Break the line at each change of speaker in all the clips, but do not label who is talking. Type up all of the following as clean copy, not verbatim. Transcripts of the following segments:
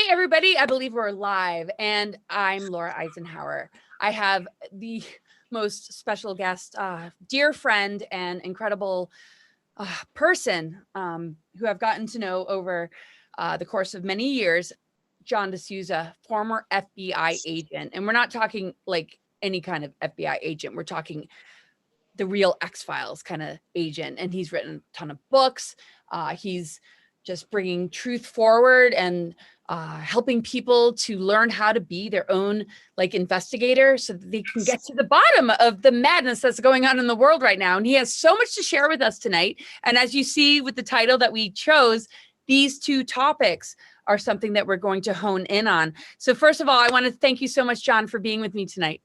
Hi, everybody. I believe we're live, and I'm Laura Eisenhower. I have the most special guest, dear friend, and incredible person who I've gotten to know over the course of many years, John D'Souza, former FBI agent. And we're not talking like any kind of FBI agent, we're talking the real X-Files kind of agent. And he's written a ton of books. He's just bringing truth forward and helping people to learn how to be their own like investigator so that they can get to the bottom of the madness that's going on in the world right now. And he has so much to share with us tonight. And as you see with the title that we chose, these two topics are something that we're going to hone in on. So first of all, I want to thank you so much, John, for being with me tonight.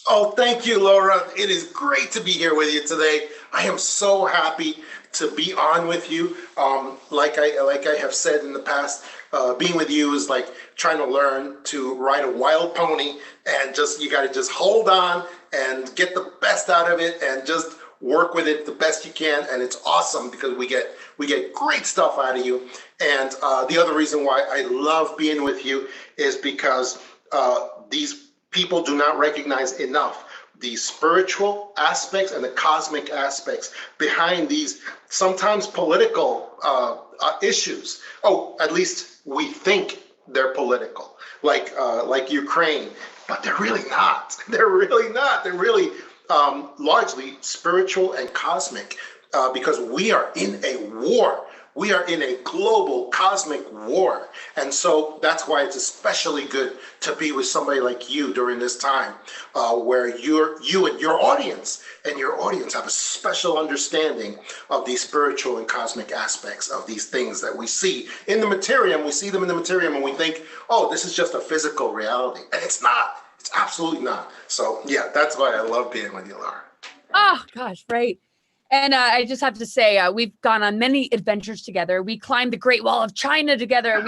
Oh, thank you, Laura. It is great to be here with you today. I am so happy to be on with you. Like I have said in the past, being with you is like trying to learn to ride a wild pony, and you got to just hold on and get the best out of it and just work with it the best you can. And it's awesome because we get great stuff out of you. And the other reason why I love being with you is because these people do not recognize enough the spiritual aspects and the cosmic aspects behind these sometimes political issues. Oh, at least we think they're political, like Ukraine, but they're really not. They're really not. They're really largely spiritual and cosmic because we are in a war. We are in a global cosmic war. And so that's why it's especially good to be with somebody like you during this time where you and your audience have a special understanding of these spiritual and cosmic aspects of these things that we see in the materium. We see them in the materium and we think, oh, this is just a physical reality. And it's not. It's absolutely not. So yeah, that's why I love being with you, Laura.
Oh, gosh, right. And I just have to say, we've gone on many adventures together. We climbed the Great Wall of China together.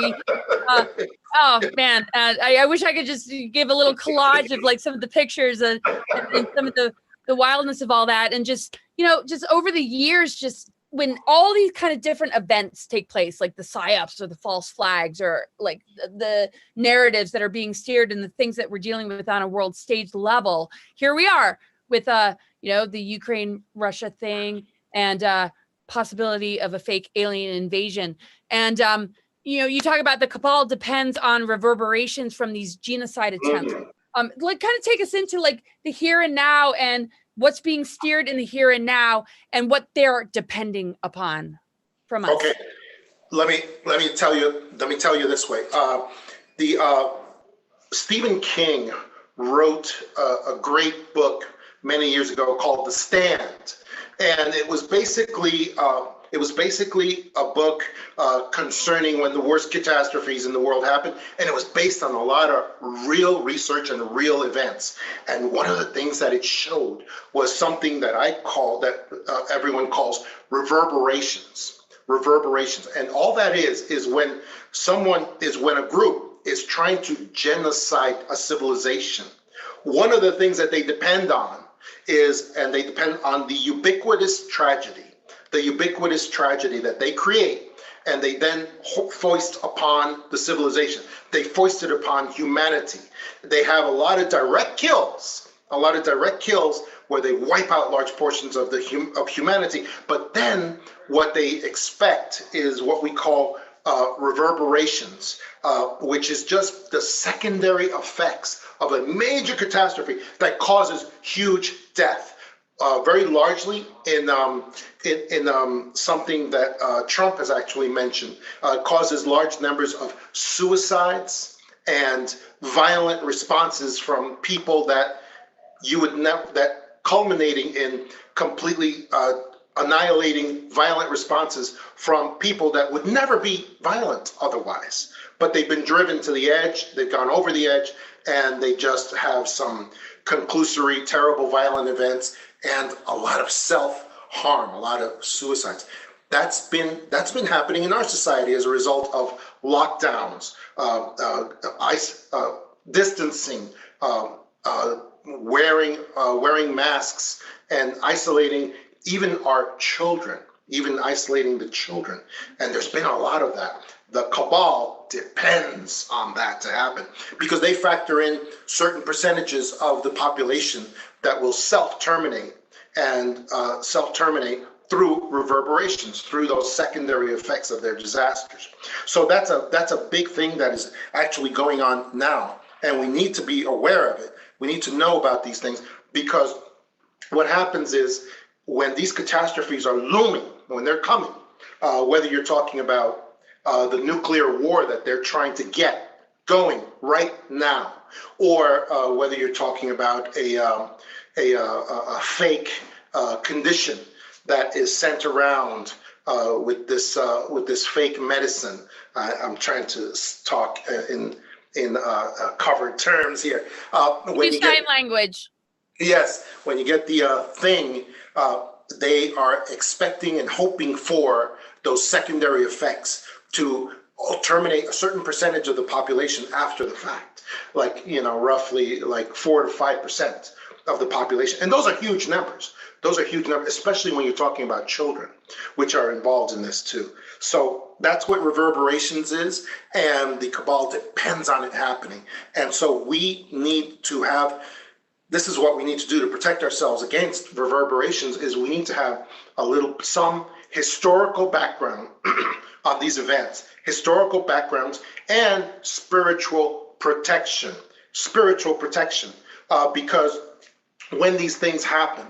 Oh man, I wish I could just give a little collage of like some of the pictures and some of the wildness of all that. And just over the years, just when all these kind of different events take place, like the psyops or the false flags or like the narratives that are being steered and the things that we're dealing with on a world stage level, here we are with the Ukraine-Russia thing and possibility of a fake alien invasion. And, you talk about the cabal depends on reverberations from these genocide attempts. Like kind of take us into like the here and now and what's being steered in the here and now and what they're depending upon from us.
Okay, let me tell you this way. Stephen King wrote a great book many years ago called The Stand, and it was basically a book concerning when the worst catastrophes in the world happened, and it was based on a lot of real research and real events. And one of the things that it showed was something that everyone calls reverberations. And all that is when a group is trying to genocide a civilization. One of the things that they depend on they depend on the ubiquitous tragedy that they create, and they then foist upon the civilization. They foist it upon humanity. They have a lot of direct kills where they wipe out large portions of humanity. But then what they expect is what we call reverberations, which is just the secondary effects of a major catastrophe that causes huge death, very largely in something that Trump has actually mentioned, causes large numbers of suicides and violent responses from people that you would never, that culminating in completely annihilating violent responses from people that would never be violent otherwise. But they've been driven to the edge, they've gone over the edge, and they just have some conclusory, terrible, violent events and a lot of self-harm, a lot of suicides. That's been happening in our society as a result of lockdowns, distancing, wearing masks, and isolating even our children even isolating the children. And there's been a lot of that. The cabal depends on that to happen because they factor in certain percentages of the population that will self-terminate and self-terminate through reverberations, through those secondary effects of their disasters. So that's a big thing that is actually going on now, and we need to be aware of it. We need to know about these things because what happens is when these catastrophes are looming, when they're coming, whether you're talking about the nuclear war that they're trying to get going right now, or whether you're talking about a fake condition that is sent around with this fake medicine. I'm trying to talk in covered terms here.
When you sign language.
Yes, when you get the thing, they are expecting and hoping for those secondary effects to terminate a certain percentage of the population after the fact, like, roughly like 4 to 5% of the population. And those are huge numbers. Those are huge numbers, especially when you're talking about children, which are involved in this too. So that's what reverberations is, and the cabal depends on it happening. And so we need to have, this is what we need to do to protect ourselves against reverberations, is we need to have some historical background on these events, historical backgrounds, and spiritual protection, because when these things happen,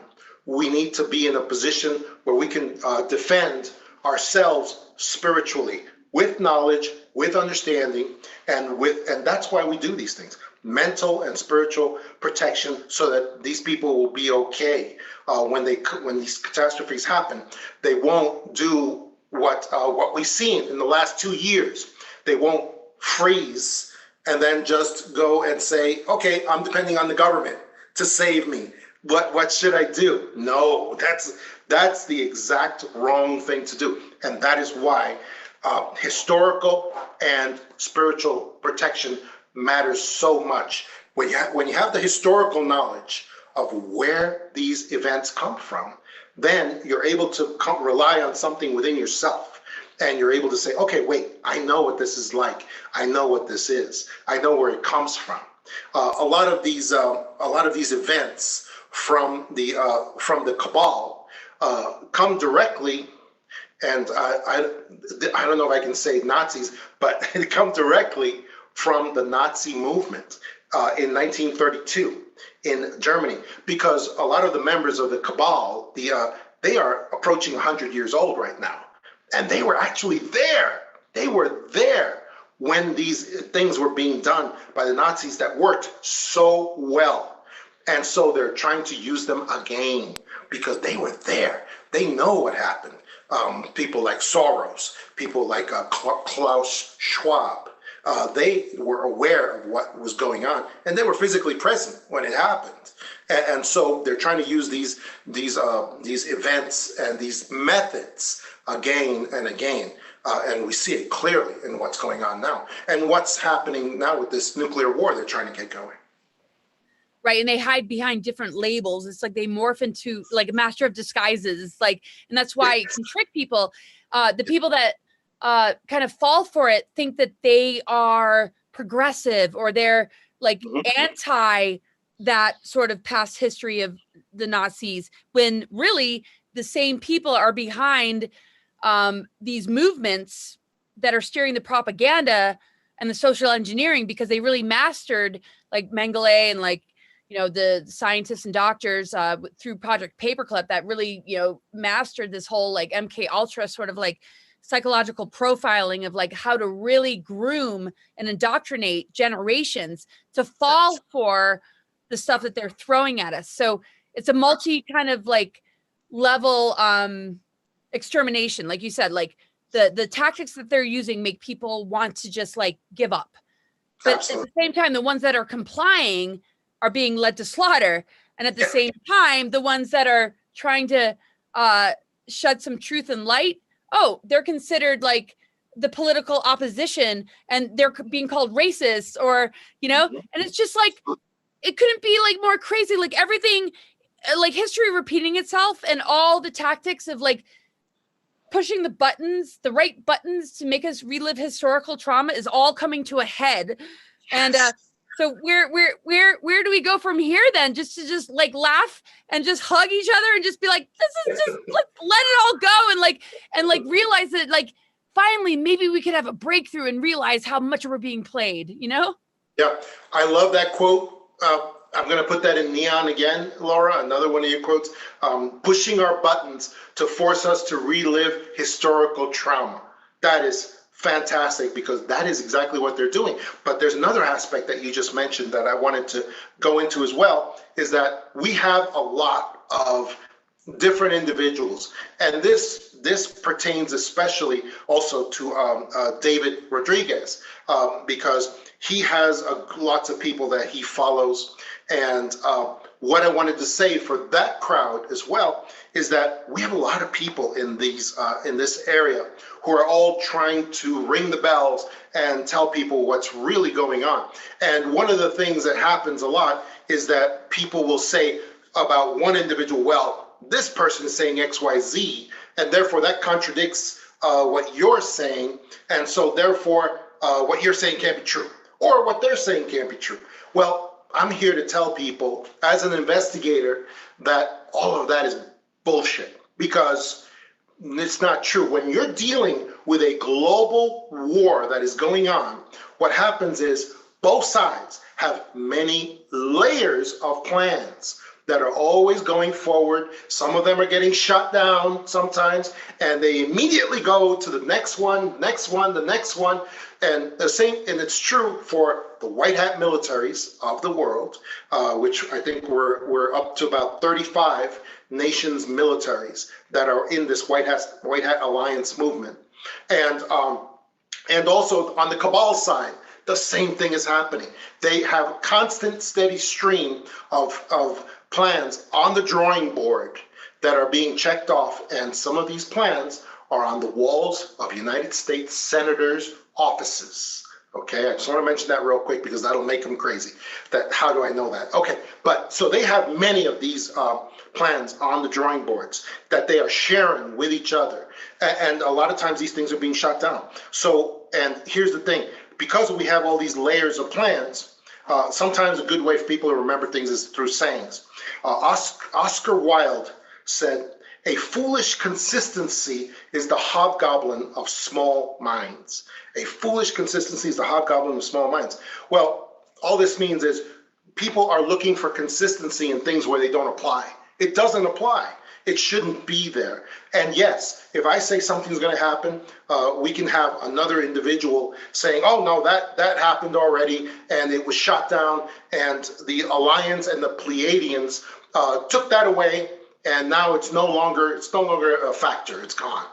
we need to be in a position where we can defend ourselves spiritually with knowledge, with understanding, and that's why we do these things. Mental and spiritual protection, so that these people will be okay when these catastrophes happen. They won't do what we've seen in the last 2 years. They won't freeze and then just go and say, okay, I'm depending on the government to save me. What should I do? No, that's the exact wrong thing to do. And that is why historical and spiritual protection matters so much. When you have the historical knowledge of where these events come from, then you're able to rely on something within yourself. And you're able to say, okay, wait, I know what this is like. I know what this is. I know where it comes from. A lot of these events from the cabal come directly, and I don't know if I can say Nazis, but they come directly from the Nazi movement in 1932 in Germany, because a lot of the members of the cabal, they are approaching 100 years old right now, and they were actually there. They were there when these things were being done by the Nazis that worked so well. And so they're trying to use them again because they were there. They know what happened. People like Soros, people like Klaus Schwab, they were aware of what was going on, and they were physically present when it happened. And so they're trying to use these events and these methods again and again. And we see it clearly in what's going on now and what's happening now with this nuclear war they're trying to get going.
Right. And they hide behind different labels. It's like they morph into like a master of disguises. It's like, and that's why it can trick people. The people that kind of fall for it think that they are progressive, or they're like anti that sort of past history of the Nazis, when really the same people are behind these movements that are steering the propaganda and the social engineering, because they really mastered, like Mengele and like, the scientists and doctors through Project Paperclip, that really, mastered this whole like MK Ultra sort of like psychological profiling of like how to really groom and indoctrinate generations to fall for the stuff that they're throwing at us. So it's a multi kind of like level extermination. Like you said, like the tactics that they're using make people want to just like give up. But Absolutely. At the same time, the ones that are complying are being led to slaughter. And at the same time, the ones that are trying to shed some truth and light, they're considered like the political opposition, and they're being called racist, or, and it's just like, it couldn't be like more crazy, like everything, like history repeating itself, and all the tactics of like pushing the buttons, the right buttons to make us relive historical trauma is all coming to a head. And so where do we go from here then? Just like laugh and just hug each other and just be like, this is just let it all go, and realize that like finally maybe we could have a breakthrough and realize how much we're being played, you know?
Yeah, I love that quote. I'm going to put that in neon again, Laura, another one of your quotes, pushing our buttons to force us to relive historical trauma. That is fantastic, because that is exactly what they're doing. But there's another aspect that you just mentioned that I wanted to go into as well, is that we have a lot of different individuals, and this pertains especially also to David Rodriguez, because he has lots of people that he follows. And what I wanted to say for that crowd as well is that we have a lot of people in these in this area who are all trying to ring the bells and tell people what's really going on. And one of the things that happens a lot is that people will say about one individual, well, this person is saying XYZ, and therefore that contradicts what you're saying, and so therefore what you're saying can't be true, or what they're saying can't be true. Well, I'm here to tell people as an investigator that all of that is bullshit, because it's not true. When you're dealing with a global war that is going on, what happens is both sides have many layers of plans that are always going forward. Some of them are getting shut down sometimes, and they immediately go to the next one, the next one. And the same, and it's true for the white hat militaries of the world, which I think we're up to about 35 nations militaries that are in this white hat alliance movement. And also on the cabal side, the same thing is happening. They have a constant, steady stream of plans on the drawing board that are being checked off, and some of these plans are on the walls of United States senators' offices. Okay, I just want to mention that real quick because that'll make them crazy. How do I know that? Okay, but so they have many of these plans on the drawing boards that they are sharing with each other, and a lot of times these things are being shut down. So, and here's the thing: because we have all these layers of plans, sometimes a good way for people to remember things is through sayings. Oscar Wilde said, "A foolish consistency is the hobgoblin of small minds." A foolish consistency is the hobgoblin of small minds. Well, all this means is people are looking for consistency in things where they don't apply. It doesn't apply. It shouldn't be there. And yes, if I say something's going to happen, we can have another individual saying, "Oh no, that happened already, and it was shot down, and the Alliance and the Pleiadians took that away, and now it's no longer a factor. It's gone."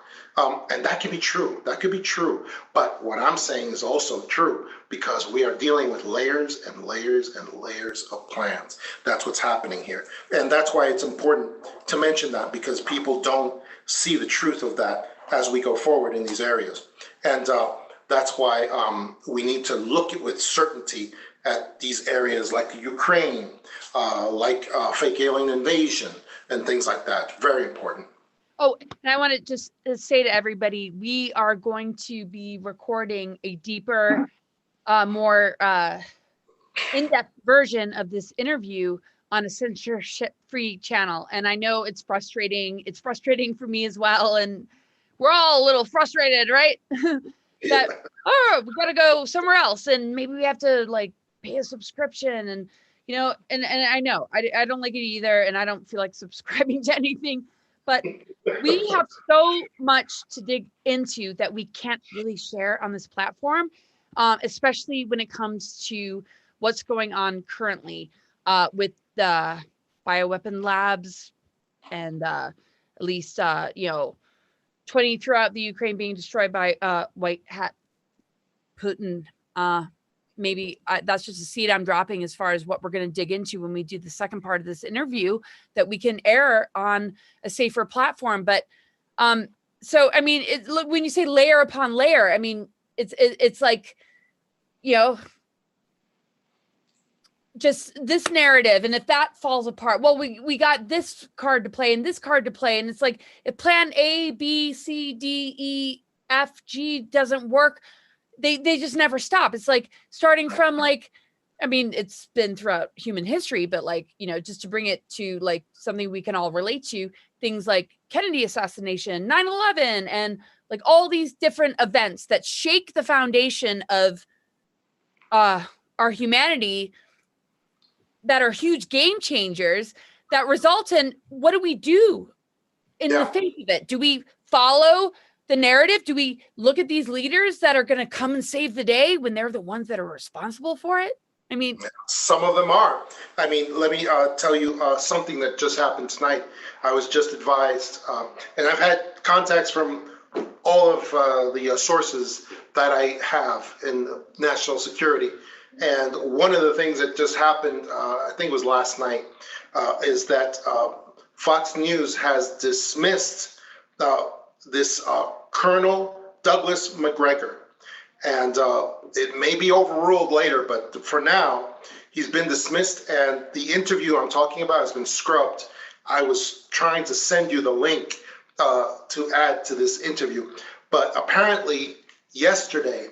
And that can be true. That could be true. But what I'm saying is also true, because we are dealing with layers and layers and layers of plans. That's what's happening here. And that's why it's important to mention that, because people don't see the truth of that as we go forward in these areas. And that's why we need to look at with certainty at these areas like Ukraine, like fake alien invasion and things like that. Very important.
Oh, and I want to just say to everybody, we are going to be recording a deeper, more in-depth version of this interview on a censorship-free channel. And I know it's frustrating. It's frustrating for me as well. And we're all a little frustrated, right? That, oh, we got to go somewhere else. And maybe we have to like pay a subscription. And, you know, and I know I don't like it either. And I don't feel like subscribing to anything. But we have so much to dig into that we can't really share on this platform, especially when it comes to what's going on currently with the bioweapon labs and at least, 20 throughout the Ukraine being destroyed by white hat Putin. Maybe that's just a seed I'm dropping as far as what we're going to dig into when we do the second part of this interview that we can air on a safer platform. But so, I mean, look, when you say layer upon layer, I mean, it's like, just this narrative, and if that falls apart, well, we got this card to play and this card to play, and it's like if plan A, B, C, D, E, F, G doesn't work, they just never stop. It's like starting from like, I mean, it's been throughout human history, but like, you know, just to bring it to like something we can all relate to, things like Kennedy assassination, 9/11, and like all these different events that shake the foundation of our humanity, that are huge game changers, that result in, what do we do in the face of it? Do we follow the narrative? Do we look at these leaders that are going to come and save the day when they're the ones that are responsible for it? I mean,
some of them are. I mean, let me tell you something that just happened tonight. I was just advised, and I've had contacts from all of the sources that I have in national security. And one of the things that just happened, I think it was last night, is that Fox News has dismissed this Colonel Douglas Macgregor. And it may be overruled later, but for now, he's been dismissed. And the interview I'm talking about has been scrubbed. I was trying to send you the link to add to this interview. But apparently, yesterday,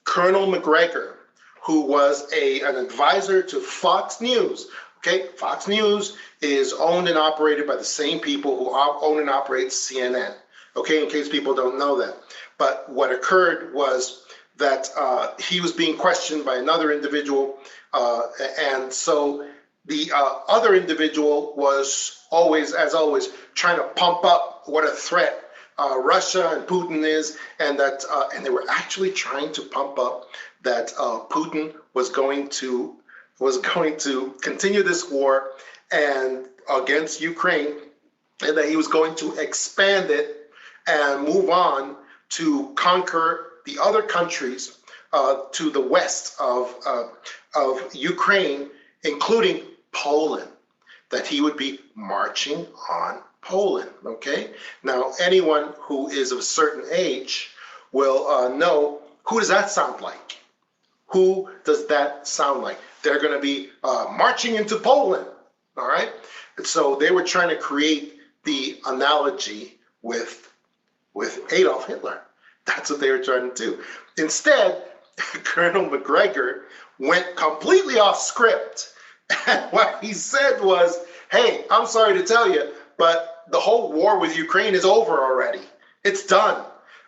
Colonel Macgregor, who was an advisor to Fox News. Okay, Fox News is owned and operated by the same people who own and operate CNN. Okay, in case people don't know that. But what occurred was that he was being questioned by another individual, and so the other individual was always, as always, trying to pump up what a threat Russia and Putin is, and that and they were actually trying to pump up that Putin was going to continue this war and against Ukraine, and that he was going to expand it and move on to conquer the other countries to the west of Ukraine, including Poland, that he would be marching on Poland. Okay, now anyone who is of a certain age will know, who does that sound like? Who does that sound like? They're going to be marching into Poland. All right, and so they were trying to create the analogy with Adolf Hitler. That's what they were trying to do. Instead, Colonel Macgregor went completely off script, and what he said was, "Hey, I'm sorry to tell you, but the whole war with Ukraine is over already. It's done.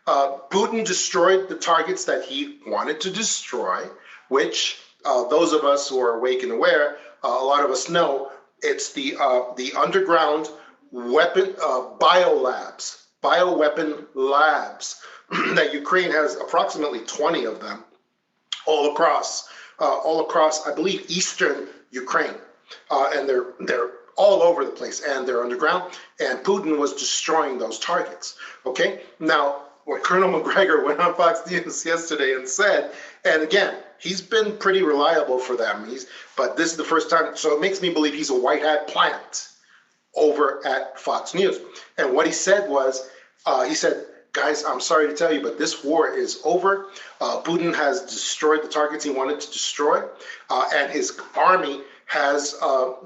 Putin destroyed the targets that he wanted to destroy," which those of us who are awake and aware, a lot of us know, it's the underground weapon bioweapon labs that Ukraine has, approximately 20 of them, all across, I believe, eastern Ukraine, and they're all over the place, and they're underground, and Putin was destroying those targets. Okay, now what Colonel Macgregor went on Fox News yesterday and said, and again, he's been pretty reliable for them, but this is the first time, so it makes me believe he's a white hat plant over at Fox News. And what he said was, he said, "Guys, I'm sorry to tell you, but this war is over. Putin has destroyed the targets he wanted to destroy, and his army has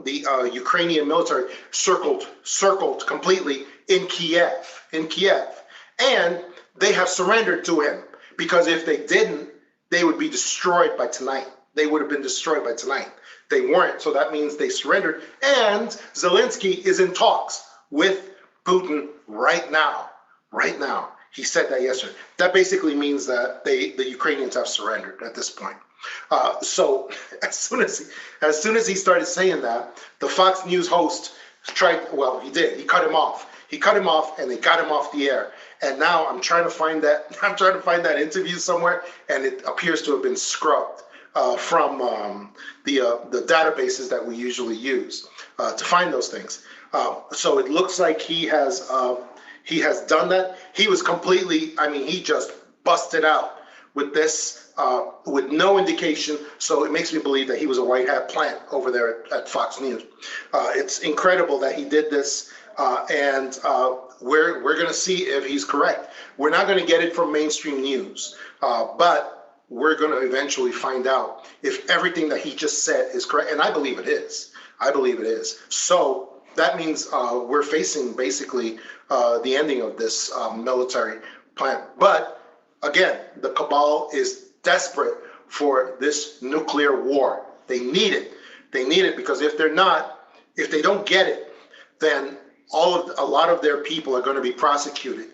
the Ukrainian military circled completely in Kiev, and they have surrendered to him, because if they didn't, they would be destroyed by tonight. They would have been destroyed by tonight. They weren't, so that means they surrendered. And Zelensky is in talks with Putin right now. Right now. He said that yesterday. That basically means that the Ukrainians have surrendered at this point. So as soon as he started saying that, the Fox News host he did. He cut him off. And they got him off the air. And now I'm trying to find that interview somewhere, and it appears to have been scrubbed from the databases that we usually use to find those things. So it looks like he has done that. He was completely, he just busted out with this with no indication. So it makes me believe that he was a white hat plant over there at Fox News. It's incredible that he did this, and we're going to see if he's correct. We're not going to get it from mainstream news, but we're going to eventually find out if everything that he just said is correct. And I believe it is. I believe it is. So that means we're facing basically the ending of this military plan. But again, the cabal is desperate for this nuclear war. They need it. They need it because if they don't get it, then a lot of their people are going to be prosecuted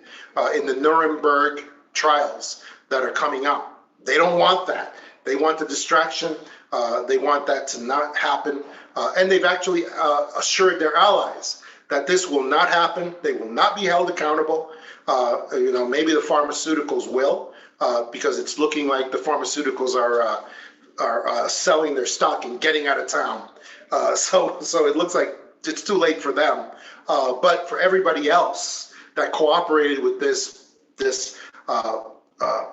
in the Nuremberg trials that are coming up. They don't want that. They want the distraction. They want that to not happen. And they've actually assured their allies that this will not happen. They will not be held accountable. Maybe the pharmaceuticals will, because it's looking like the pharmaceuticals are selling their stock and getting out of town. So it looks like it's too late for them. But for everybody else that cooperated with this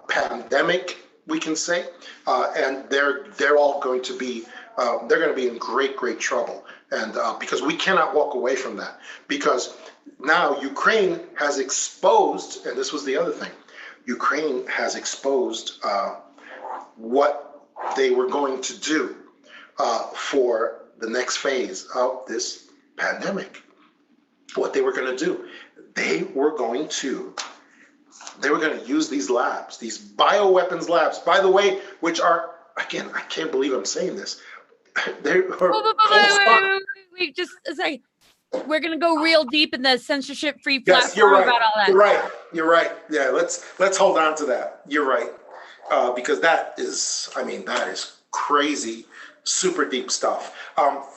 pandemic, we can say, and they're all going to be in great trouble, and because we cannot walk away from that, because now Ukraine has exposed, and this was the other thing, Ukraine has exposed what they were going to do for the next phase of this pandemic. What they were going to do, they were going to use these labs, these bioweapons labs, by the way, which are, again, I can't believe I'm saying this.
Wait, just a second. We're going to go real deep in the censorship-free platform.
Yes, you're right.
About all that.
You're right. Yeah, let's hold on to that. You're right. Because that is crazy, super deep stuff.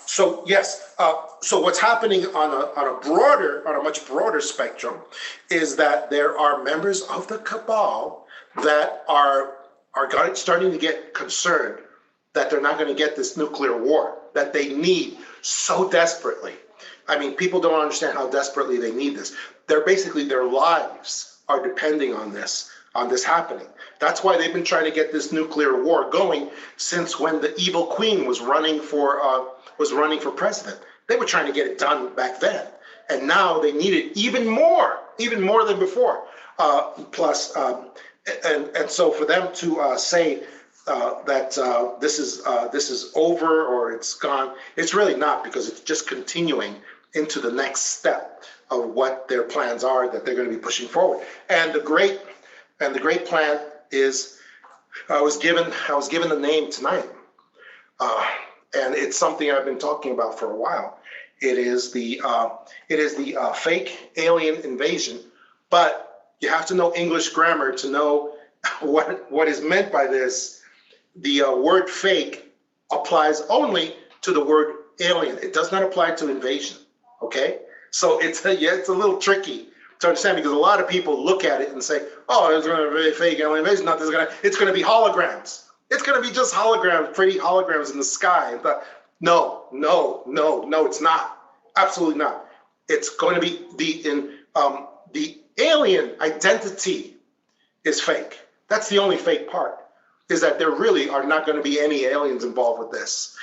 So yes, so what's happening on a much broader spectrum is that there are members of the cabal that are starting to get concerned that they're not going to get this nuclear war that they need so desperately. I mean, people don't understand how desperately they need this. Their lives are depending on this happening. That's why they've been trying to get this nuclear war going since when the evil queen was running for president. They were trying to get it done back then, and now they need it even more than before. And so for them to say that this is over or it's gone, it's really not, because it's just continuing into the next step of what their plans are that they're going to be pushing forward. And the great plan is, I was given the name tonight, and it's something I've been talking about for a while. It is the fake alien invasion, but you have to know English grammar to know what is meant by this. The word fake applies only to the word alien. It does not apply to invasion. Okay, so it's a little tricky to understand, because a lot of people look at it and say, "Oh, there's going to be a fake alien invasion." It's going to be holograms. It's going to be just holograms, pretty holograms in the sky. No, it's not. Absolutely not. It's going to be the alien identity is fake. That's the only fake part, is that there really are not going to be any aliens involved with this.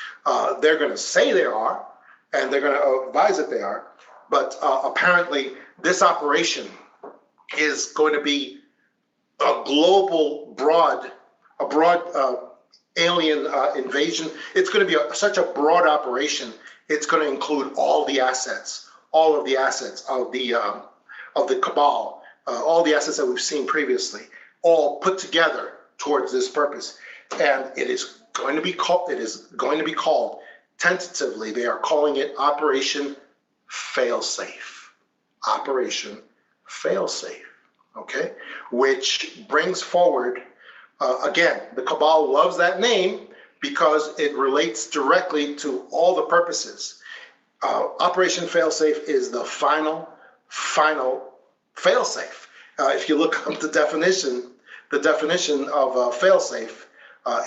They're going to say there are, and they're going to advise that they are, but apparently this operation is going to be a global, broad alien invasion. It's going to be such a broad operation. It's going to include all of the assets of the cabal, all the assets that we've seen previously, all put together towards this purpose. And it is going to be called tentatively, they are calling it Operation Failsafe. Operation Failsafe. Okay, which brings forward, again, the cabal loves that name because it relates directly to all the purposes. Operation Failsafe is the final failsafe. If you look up the definition of failsafe,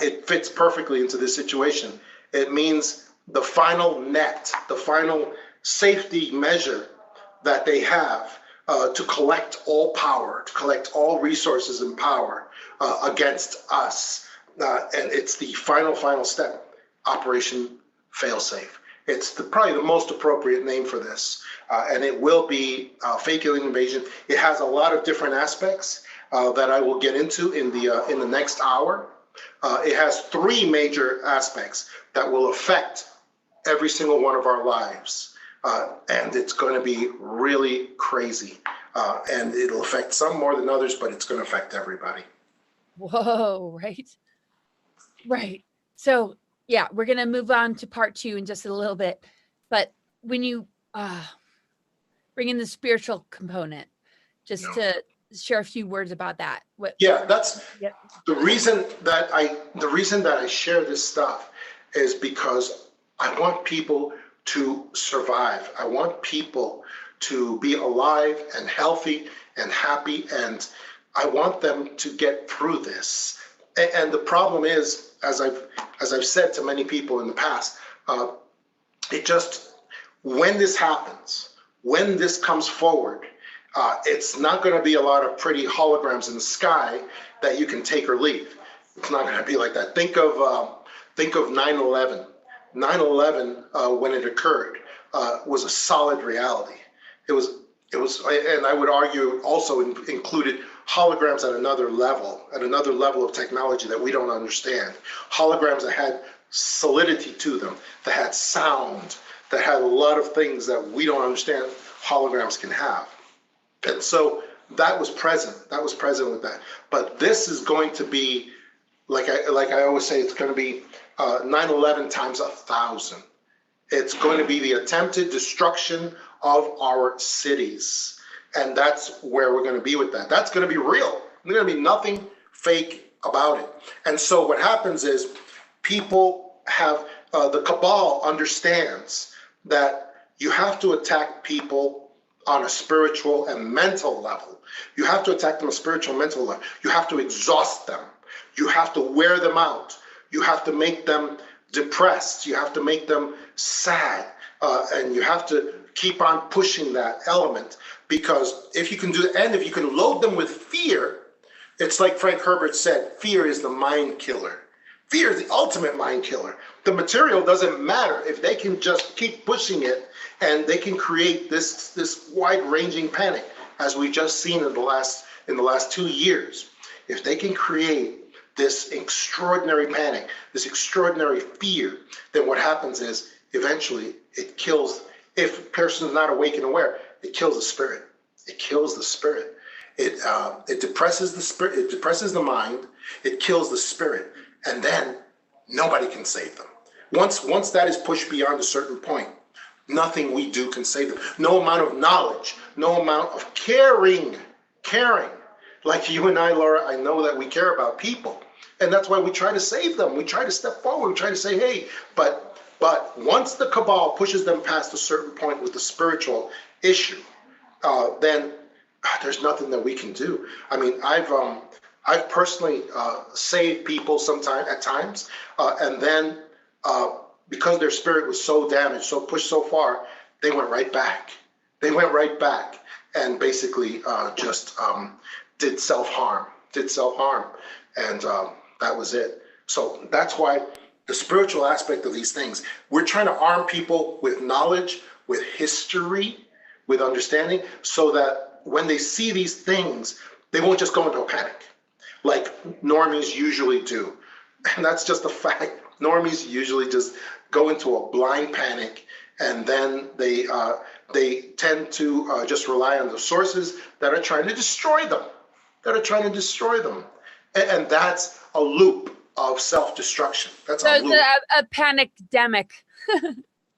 it fits perfectly into this situation. It means the final net, the final safety measure that they have to collect all power, to collect all resources and power against us. And it's the final step, Operation Failsafe. It's probably the most appropriate name for this. And it will be fake alien invasion. It has a lot of different aspects that I will get into in the next hour. It has three major aspects that will affect every single one of our lives. And it's going to be really crazy. And it'll affect some more than others, but it's going to affect everybody.
Whoa, right? Right. So, yeah, we're going to move on to part 2 in just a little bit. But when you bring in the spiritual component, just to share a few words about that.
That's the reason that I share this stuff is because I want people to survive. I want people to be alive and healthy and happy, and I want them to get through this. And the problem is, as I've said to many people in the past, when this happens, when this comes forward, it's not going to be a lot of pretty holograms in the sky that you can take or leave. It's not going to be like that. Think of 9/11. 9/11, when it occurred, was a solid reality. It was, and I would argue also included holograms at another level of technology that we don't understand. Holograms that had solidity to them, that had sound, that had a lot of things that we don't understand holograms can have. And so that was present with that. But this is going to be, like I always say, it's going to be 9/11 times 1,000. It's going to be the attempted destruction of our cities. And that's where we're going to be with that. That's going to be real. There's going to be nothing fake about it. And so what happens is people have, the cabal understands that you have to attack people on a spiritual and mental level. You have to attack them on a spiritual and mental level. You have to exhaust them. You have to wear them out. You have to make them depressed. You have to make them sad. And you have to keep on pushing that element, because if you can do that, and if you can load them with fear, it's like Frank Herbert said, fear is the mind killer. Fear is the ultimate mind killer. The material doesn't matter if they can just keep pushing it, and they can create this wide-ranging panic, as we've just seen in the last 2 years. If they can create this extraordinary panic, this extraordinary fear, then what happens is eventually it kills. If a person is not awake and aware, it kills the spirit. It kills the spirit. It depresses the spirit. It depresses the mind. It kills the spirit, and then nobody can save them. Once that is pushed beyond a certain point, nothing we do can save them. No amount of knowledge, no amount of caring. Like you and I, Laura, I know that we care about people, and that's why we try to save them. We try to step forward. We try to say, hey, but once the cabal pushes them past a certain point with the spiritual issue, then there's nothing that we can do. I mean, I've personally saved people at times, and then because their spirit was so damaged, so pushed so far, they went right back. They went right back and basically just did self-harm, and that was it. So that's why the spiritual aspect of these things, we're trying to arm people with knowledge, with history, with understanding, so that when they see these things, they won't just go into a panic like normies usually do. And that's just a fact. Normies usually just go into a blind panic, and then they tend to just rely on the sources that are trying to destroy them, And that's a loop of self-destruction. That's a loop.
A panic-demic.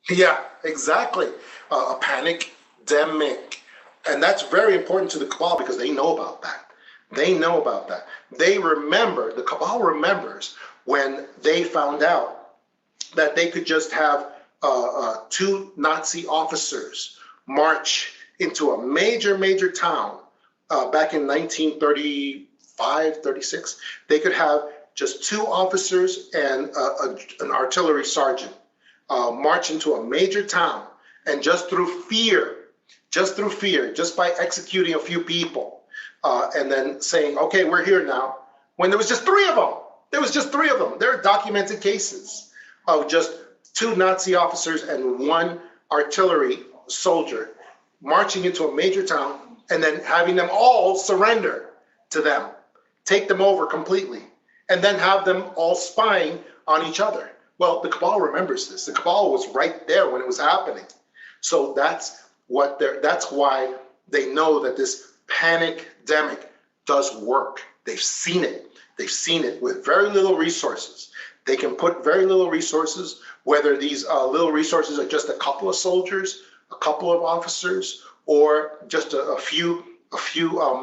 Yeah, exactly. A panic-demic. And that's very important to the cabal, because they know about that. They remember, the cabal remembers when they found out that they could just have 2 Nazi officers march into a major town back in 1935, 36. They could have just 2 officers and an artillery sergeant march into a major town, and just through fear, just by executing a few people, and then saying, okay, we're here now, when there was just 3 of them. There are documented cases of just 2 Nazi officers and 1 artillery soldier marching into a major town, and then having them all surrender to them, take them over completely. and then have them all spying on each other. Well, the cabal remembers this. The cabal was right there when it was happening. So that's why they know that this panic-demic does work. They've seen it. They've seen it with very little resources. They can put very little resources, whether these little resources are just a couple of soldiers, a couple of officers, or just a few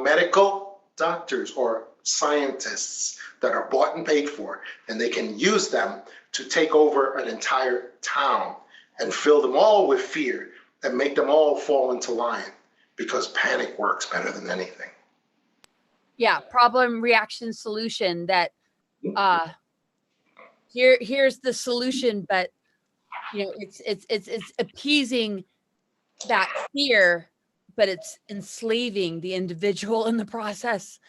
medical doctors or scientists that are bought and paid for, and they can use them to take over an entire town and fill them all with fear and make them all fall into line, because panic works better than anything.
Yeah, problem, reaction, solution. That here's the solution, but it's appeasing that fear, but it's enslaving the individual in the process.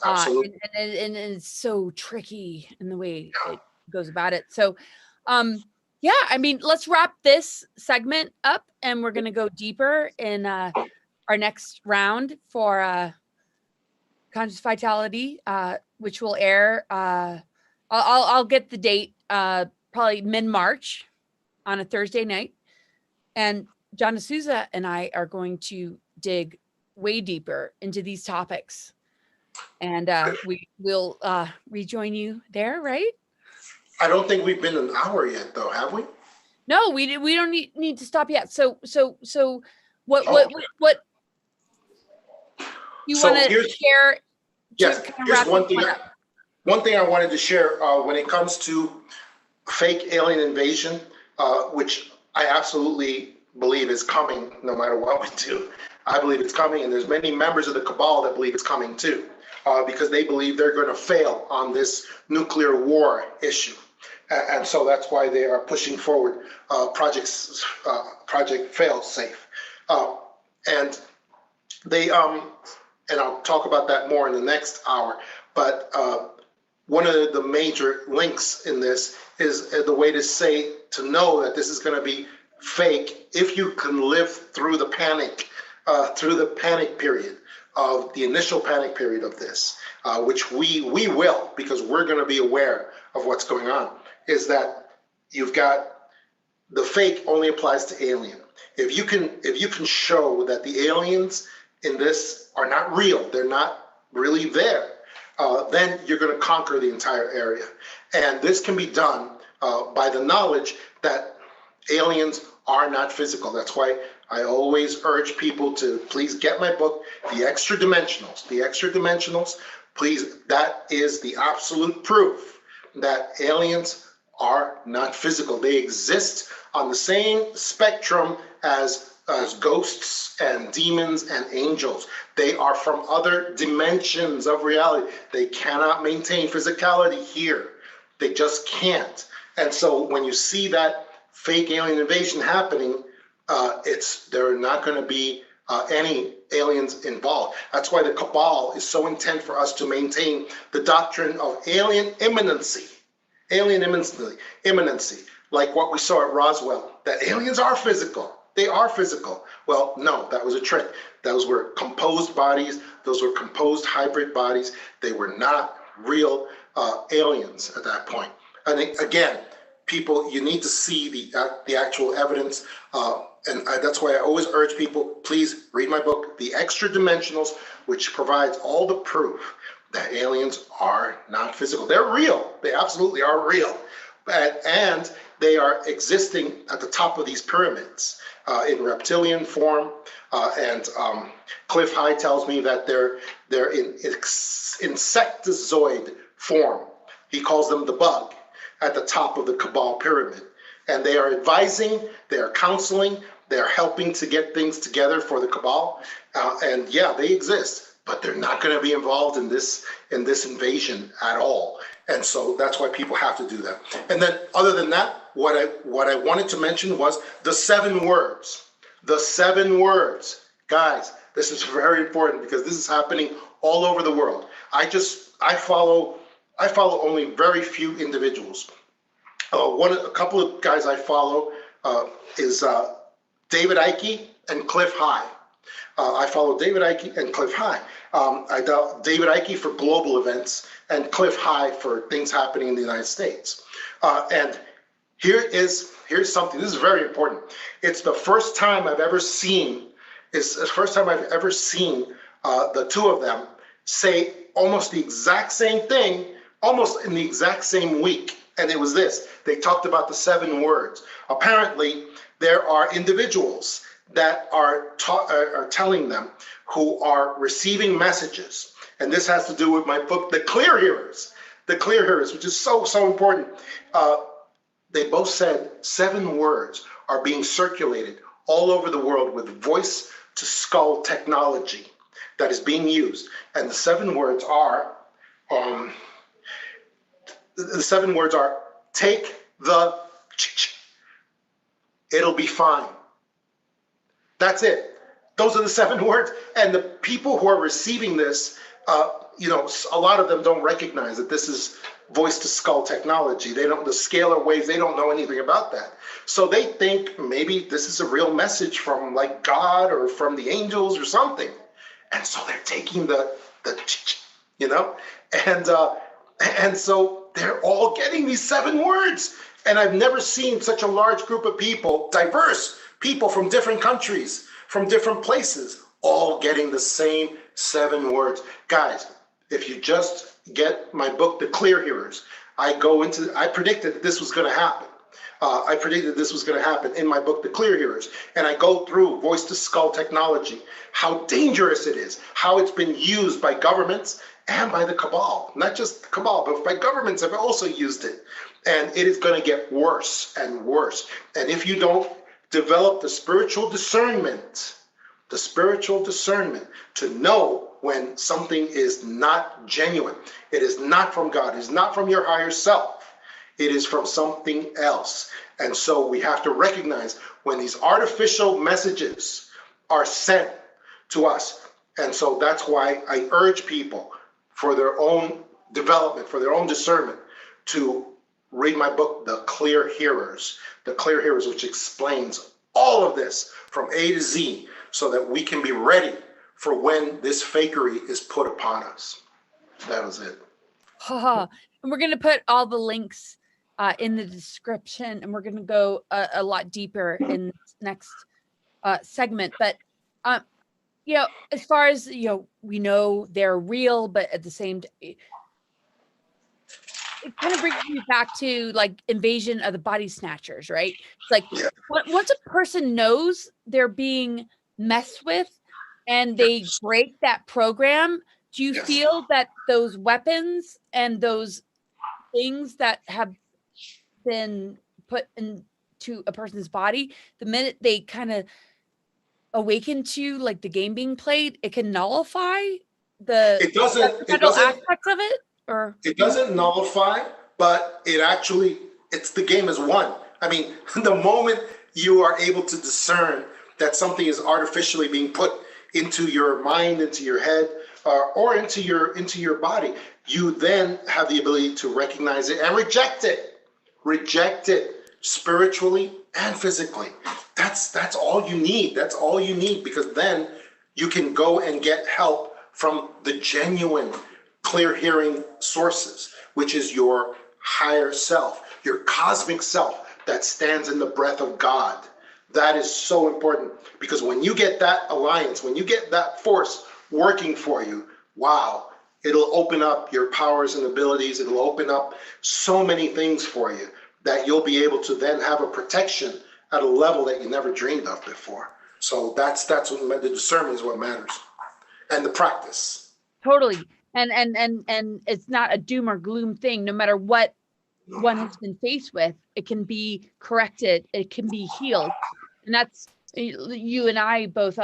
Absolutely.
And it's so tricky in the way it goes about it. So, yeah, I mean, let's wrap this segment up, and we're going to go deeper in our next round for Conscious Vitality, which will air. I'll get the date probably mid-March on a Thursday night, and John D'Souza and I are going to dig way deeper into these topics, and we will rejoin you there, right?
I don't think we've been an hour yet, though, have we?
No, we don't need to stop yet. So what you want to share?
Yes, here's one thing. One thing I wanted to share when it comes to fake alien invasion, which I absolutely believe is coming no matter what we do. I believe it's coming, and there's many members of the cabal that believe it's coming too, because they believe they're going to fail on this nuclear war issue. And so that's why they are pushing forward Project Failsafe. And they, and I'll talk about that more in the next hour, but one of the major links in this is the way to know that this is going to be fake if you can live through the panic period of the initial panic period of this, which we will, because we're going to be aware of what's going on, is that you've got the fake only applies to alien. If you can show that the aliens in this are not real, they're not really there, then you're going to conquer the entire area. And this can be done by the knowledge that aliens are not physical. That's why I always urge people to please get my book, The Extra Dimensionals. The Extra Dimensionals, please, that is the absolute proof that aliens are not physical. They exist on the same spectrum as ghosts and demons and angels. They are from other dimensions of reality. They cannot maintain physicality here. They just can't. And so when you see that fake alien invasion happening, there are not going to be any aliens involved. That's why the cabal is so intent for us to maintain the doctrine of alien imminency. Alien imminency, like what we saw at Roswell, that aliens are physical. They are physical. Well, no, that was a trick. Those were composed bodies. Those were composed hybrid bodies. They were not real aliens at that point. And again, people, you need to see the actual evidence. And that's why I always urge people, please read my book, The Extra Dimensionals, which provides all the proof that aliens are not physical. They're real. They absolutely are real. And they are existing at the top of these pyramids in reptilian form. And Cliff High tells me that they're in insectozoid form. He calls them the bug at the top of the Cabal pyramid. And they are advising, they are counseling, they are helping to get things together for the Cabal. And yeah, they exist, but they're not going to be involved in this invasion at all. And so that's why people have to do that. And then other than that, what I wanted to mention was the 7 words. The 7 words. Guys, this is very important because this is happening all over the world. I follow only very few individuals. A couple of guys I follow is David Icke and Cliff High. I follow David Icke and Cliff High. David Icke for global events and Cliff High for things happening in the United States. And here's something. This is very important. It's the first time I've ever seen. The two of them say almost the exact same thing, almost in the exact same week. And it was this. They talked about the 7 words. Apparently, there are individuals that are telling them who are receiving messages. And this has to do with my book, The Clear Hearers. The Clear Hearers, which is so, so important. They both said 7 words are being circulated all over the world with voice to skull technology that is being used. And the 7 words are, take the, it'll be fine. That's it. Those are the 7 words. And the people who are receiving this, a lot of them don't recognize that this is voice to skull technology. They don't, the scalar waves, they don't know anything about that. So they think maybe this is a real message from like God or from the angels or something. And so they're taking and so they're all getting these 7 words. And I've never seen such a large group of people, diverse people from different countries, from different places, all getting the same 7 words. Guys, if you just get my book, The Clear Hearers, I predicted that this was going to happen. I predicted this was going to happen in my book, The Clear Hearers. And I go through voice to skull technology, how dangerous it is, how it's been used by governments and by the cabal. Not just the cabal, but by governments have also used it. And it is going to get worse and worse. And if you don't develop the spiritual discernment to know when something is not genuine, it is not from God, it is not from your higher self, it is from something else. And so we have to recognize when these artificial messages are sent to us. And so that's why I urge people for their own development, for their own discernment, to read my book, The Clear Hearers. The Clear Hearers, which explains all of this from A to Z so that we can be ready for when this fakery is put upon us. That was it.
And we're going to put all the links in the description, and we're going to go a lot deeper in this next segment. But, as far as, we know they're real, but at the same time, it kind of brings me back to like Invasion of the Body Snatchers, right? It's like once a person knows they're being messed with and they break that program, do you feel that those weapons and those things that have been put into a person's body, the minute they kind of awaken to like the game being played, it can nullify the aspects of it? Or
it doesn't nullify, but it's the game is won. I mean, the moment you are able to discern that something is artificially being put into your mind, into your head, or into your body, you then have the ability to recognize it and reject it spiritually and physically. That's all you need. That's all you need, because then you can go and get help from the genuine clear hearing sources, which is your higher self, your cosmic self that stands in the breath of God. That is so important, because when you get that alliance, when you get that force working for you, wow, it'll open up your powers and abilities. It'll open up so many things for you that you'll be able to then have a protection at a level that you never dreamed of before. So that's what the discernment is, what matters, and the practice.
Totally. And it's not a doom or gloom thing. No matter what one has been faced with, it can be corrected. It can be healed. And that's, you and I both,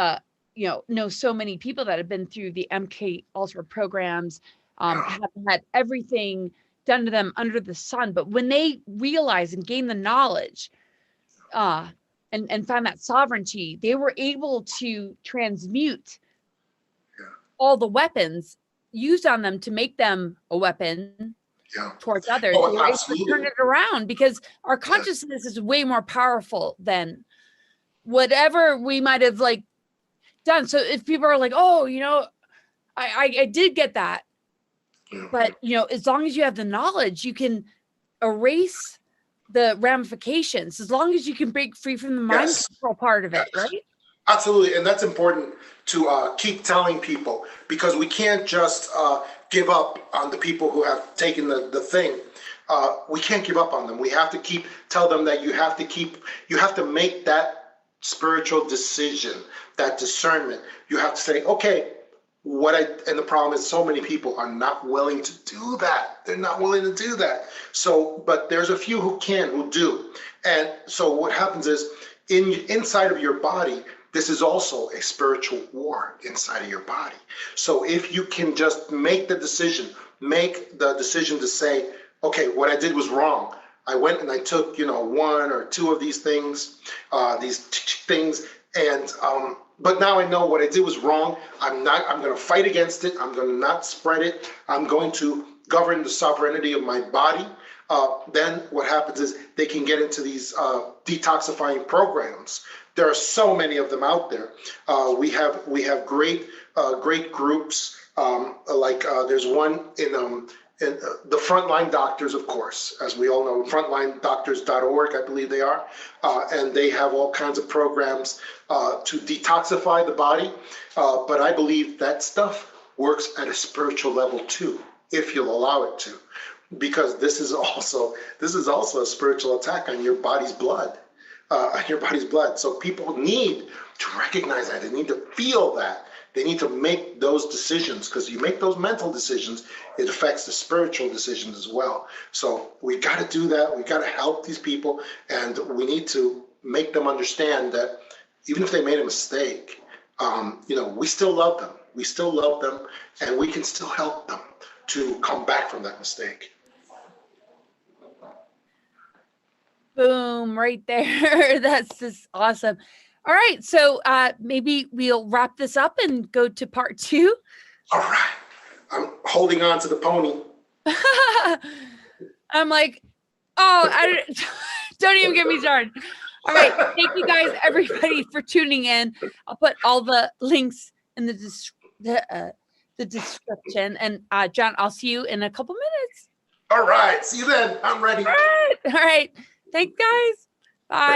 know so many people that have been through the MK Ultra programs, have had everything done to them under the sun. But when they realize and gain the knowledge, and found that sovereignty, they were able to transmute all the weapons used on them to make them a weapon towards others.
Oh,
they were able to turn it around, because our consciousness is way more powerful than whatever we might have done. So if people are like, oh, I did get that, but as long as you have the knowledge, you can erase the ramifications. As long as you can break free from the mind control part of it, right?
Absolutely, and that's important to keep telling people, because we can't just give up on the people who have taken the thing. We can't give up on them. We have to tell them that you have to make that spiritual decision, that discernment. You have to say, okay, and the problem is so many people are not willing to do that. They're not willing to do that. So, but there's a few who do. And so what happens is inside of your body, this is also a spiritual war inside of your body. So if you can just make the decision to say, okay, what I did was wrong. I went and I took, one or two of these things, and but now I know what I did was wrong. I'm going to fight against it. I'm going to not spread it. I'm going to govern the sovereignty of my body. Then what happens is they can get into these detoxifying programs. There are so many of them out there. We have great groups. There's one in the Frontline Doctors, of course, as we all know, frontlinedoctors.org, I believe they are, and they have all kinds of programs to detoxify the body. But I believe that stuff works at a spiritual level too, if you'll allow it to, because this is also a spiritual attack on your body's blood. So people need to recognize that. They need to feel that. They need to make those decisions, because you make those mental decisions, it affects the spiritual decisions as well. So we got to do that. We got to help these people, and we need to make them understand that even if they made a mistake, we still love them. We still love them, and we can still help them to come back from that mistake.
Boom, right there. That's just awesome. All right, so maybe we'll wrap this up and go to part 2.
All right. I'm holding on to the pony.
I'm like, don't even get me started. All right, thank you guys, everybody, for tuning in. I'll put all the links in the description. And John, I'll see you in a couple minutes.
All right, see you then. I'm ready.
All right. Thanks, guys. Bye.